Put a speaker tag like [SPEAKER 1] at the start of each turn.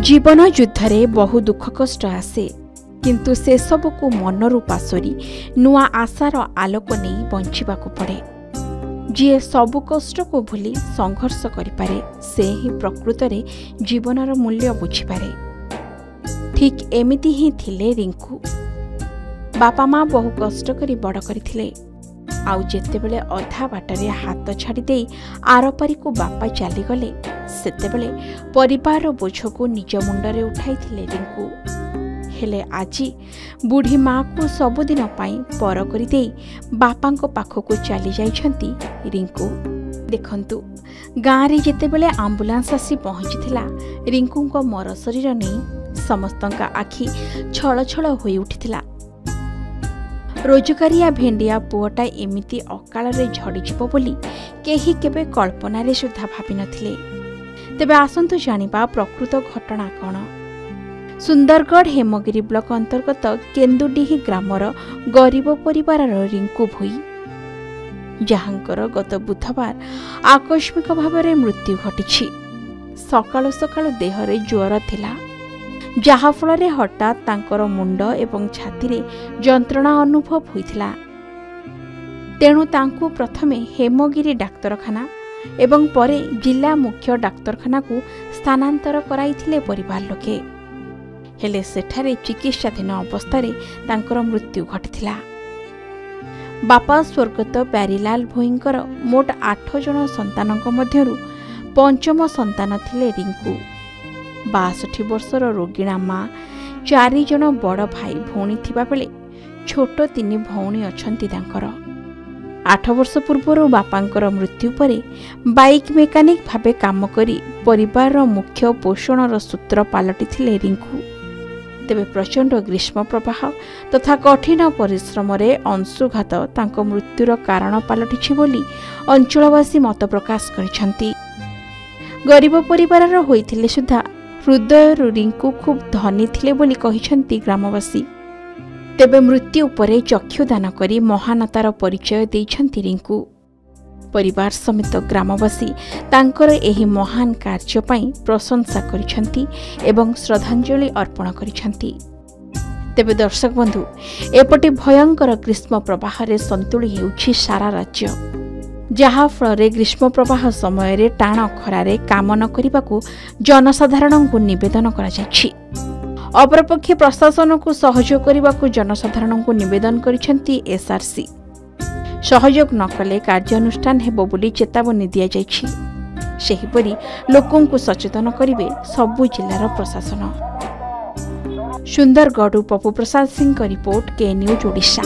[SPEAKER 1] जीवन युद्धरे बहु दुख कष्ट आसे किंतु से सब को मनरू पासोरी नुआ आशार आलोक नहीं बंचिबाकु पड़े। जी सबु कष्ट को भूली संघर्ष करिपारे से ही प्रकृत रे जीवनर मूल्य बुझिपारे। ठीक एमिति ही थिले रिंकू। बापा माँ बहु कष्ट करी बड़ करथिले। आउ जेतेबेले अधा बाटरे हाथ छाड़ी दे आरपारी को बापा चली गले सेतेबेले परिवार बोझ को निज मुंडरे उठाइथिले रिंकू। हेले आजी बुढ़ी माँ को सबुदिन पाई पर करी दे बापांको पाखको चली जाइछंती रिंकू। देखंतु गाँ रे जेतेबेले आंबुलांस आसी पहुंचीथिला रिंकूंको मर शरीर नहीं समस्तंका आखि छळ छळ होई उठिथिला। रोजगारिया भेंडिया पुअटा एमिति अकाଳରେ झड़ीଯିବ ବୋଲି केही केबे कल्पनारे सुद्धा भाबी नथिले। तेबे आसंतु जानिबा प्रकृत घटना कौन। सुंदरगढ़ हेमगिरी ब्लॉक अंतर्गत केन्दुडीही ग्रामर गरीब परिवारर रिंकू भोई जहांकर गत बुधवार आकस्मिक भाव मृत्यु घटी। सकाळु सकाळु देहरे ज्वर थिला जहाफल हठात तांकर मुंड एवं छाती रे जंत्रणा अनुभव होइथिला। तेणु तांकु प्रथमे हेमगिरी डाक्तरखाना एवं परे जिला मुख्य डाक्तरखाना को स्थानांतर कराइथिले परिवार लोके। हेले सेठारे चिकित्साधीन अवस्था तांकर मृत्यु घटिथिला। बापा स्वर्गत प्यारीलाल भोईंकर मोट 8 जन संतानक मध्यरु पंचम संतान थिले रिंकू। 62 वर्षर रोगिणा माँ 4 जन बड़ भाई भौणी थिबा बेले छोट 3 भौणी अछंती तांकर। 8 वर्ष पूर्व बापांकर मृत्यु परे बाइक मेकानिक भाबे काम करी परिवार मुख्य पोषणर सूत्र पालटी थिले रिंकू। तेबे प्रचंड ग्रीष्म प्रवाह तथा कठिन परिश्रम रे अंशुघात तांको मृत्युर कारण पालटिछि बोली अंचलवासी मत प्रकाश करिसंती। गरीब परिवारर होइथिले सुद्धा हृदय रिंकू खूब धनी थिले बोली कहिसंती ग्रामवासी। तेबे मृत्यु परे चक्षुदान करी महानतार परिचय देइछंती रिंकू। परिवार समेत ग्रामवासी तांकर एही महान कार्य पई प्रशंसा करिसंती एवं श्रद्धांजलि अर्पण करिसंती। तेबे दर्शक बंधु एपटे भयंकर ग्रीष्म प्रवाह रे संतुली हेउछि सारा राज्य जहा फल ग्रीष्म प्रवाह समय रे टाण खरारे काम न करिबाकू जनसाधारण को निवेदन करा जाछि। अपरपक्षे प्रशासन को सहयोग करिबाकू जनसाधारण को निवेदन करिसंती एसआरसी। सहयोग न कले कार्यानुष्ठान हेबो बोली चेतावनी दिया जाइछि। सेहिपरि लोकों को सचेतन करिवे सबु जिल्लार प्रशासन। सुंदरगढ़ पप्पू प्रसाद सिंह का रिपोर्ट के न्यूज ओडिशा।